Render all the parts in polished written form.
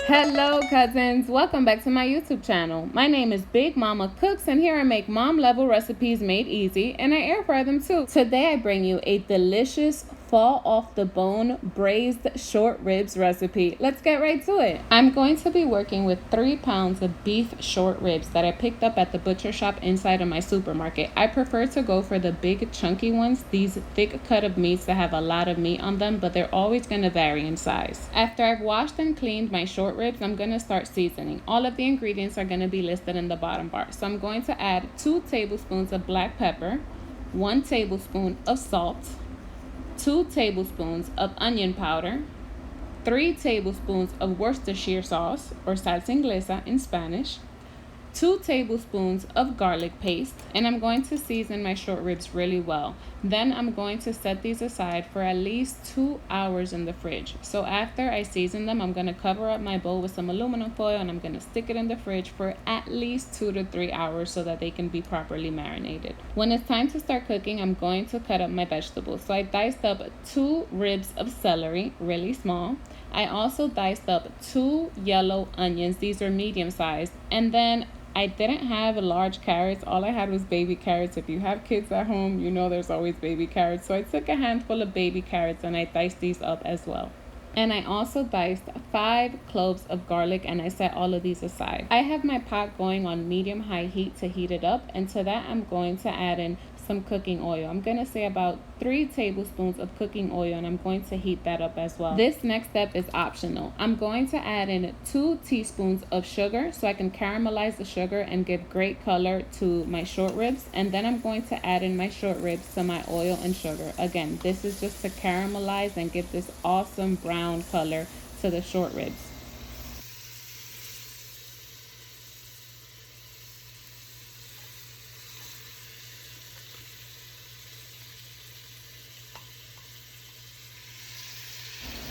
Hello cousins, welcome back to my YouTube channel. My name is Big Mama Cooks and here I make mom level recipes made easy and I air fry them too. Today I bring you a delicious fall off the bone braised short ribs recipe. Let's get right to it. I'm going to be working with 3 pounds of beef short ribs that I picked up at the butcher shop inside of my supermarket. I prefer to go for the big chunky ones, these thick cut of meats that have a lot of meat on them, but they're always going to vary in size. After I've washed and cleaned my short ribs, I'm going to start seasoning. All of the ingredients are going to be listed in the bottom bar. So I'm going to add 2 tablespoons of black pepper, 1 tablespoon of salt, 2 tablespoons of onion powder, 3 tablespoons of Worcestershire sauce or salsa inglesa in Spanish, 2 tablespoons of garlic paste, and I'm going to season my short ribs really well. Then I'm going to set these aside for at least 2 hours in the fridge. So after I season them, I'm going to cover up my bowl with some aluminum foil and I'm going to stick it in the fridge for at least 2 to 3 hours so that they can be properly marinated. When it's time to start cooking, I'm going to cut up my vegetables. So I diced up 2 ribs of celery, really small. I also diced up 2 yellow onions. These are medium sized. And then I didn't have large carrots. All I had was baby carrots. If you have kids at home, you know there's always baby carrots. So I took a handful of baby carrots and I diced these up as well. And I also diced 5 cloves of garlic and I set all of these aside. I have my pot going on medium-high heat to heat it up, and to that I'm going to add in some cooking oil. I'm going to say about 3 tablespoons of cooking oil, and I'm going to heat that up as well. This next step is optional. I'm going to add in 2 teaspoons of sugar so I can caramelize the sugar and give great color to my short ribs. And then I'm going to add in my short ribs to my oil and sugar. Again, this is just to caramelize and give this awesome brown color to the short ribs.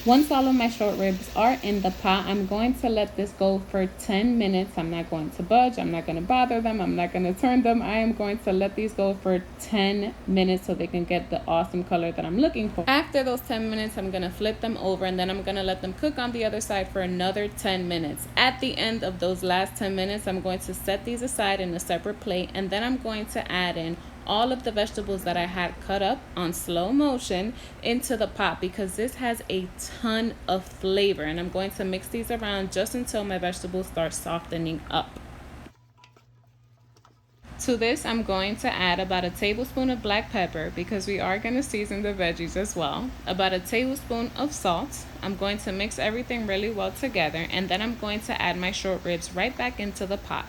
Once all of my short ribs are in the pot, I'm going to let this go for 10 minutes. I'm not going to budge. I'm not going to bother them. I'm not going to turn them. I am going to let these go for 10 minutes so they can get the awesome color that I'm looking for. After those 10 minutes, I'm going to flip them over and then I'm going to let them cook on the other side for another 10 minutes. At the end of those last 10 minutes, I'm going to set these aside in a separate plate, and then I'm going to add in all of the vegetables that I had cut up on slow motion into the pot, because this has a ton of flavor, and I'm going to mix these around just until my vegetables start softening up. To this, I'm going to add about a tablespoon of black pepper because we are going to season the veggies as well. About a tablespoon of salt. I'm going to mix everything really well together, and then I'm going to add my short ribs right back into the pot.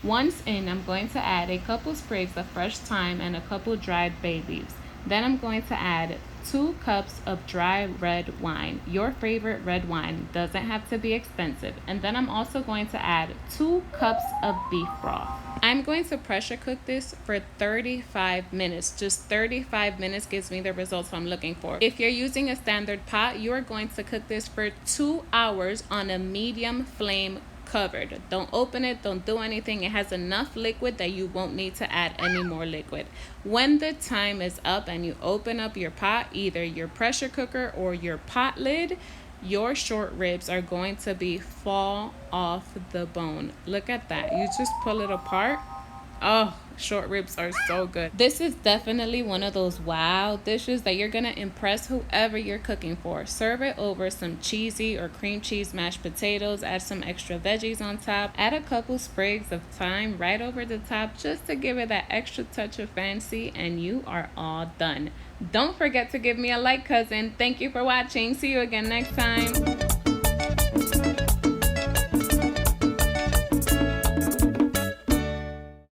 Once in, I'm going to add a couple sprigs of fresh thyme and a couple dried bay leaves. Then I'm going to add 2 cups of dry red wine. Your favorite red wine, doesn't have to be expensive. And then I'm also going to add 2 cups of beef broth. I'm going to pressure cook this for 35 minutes. Just 35 minutes gives me the results I'm looking for. If you're using a standard pot, you are going to cook this for 2 hours on a medium flame covered. Don't open it, don't do anything. It has enough liquid that you won't need to add any more liquid. When the time is up and you open up your pot, either your pressure cooker or your pot lid, your short ribs are going to be fall off the bone. Look at that. You just pull it apart. Oh, short ribs are so good. This is definitely one of those wow dishes that you're gonna impress whoever you're cooking for. Serve it over some cheesy or cream cheese mashed potatoes. Add some extra veggies on top. Add a couple sprigs of thyme right over the top just to give it that extra touch of fancy, and you are all done. Don't forget to give me a like, cousin. Thank you for watching. See you again next time.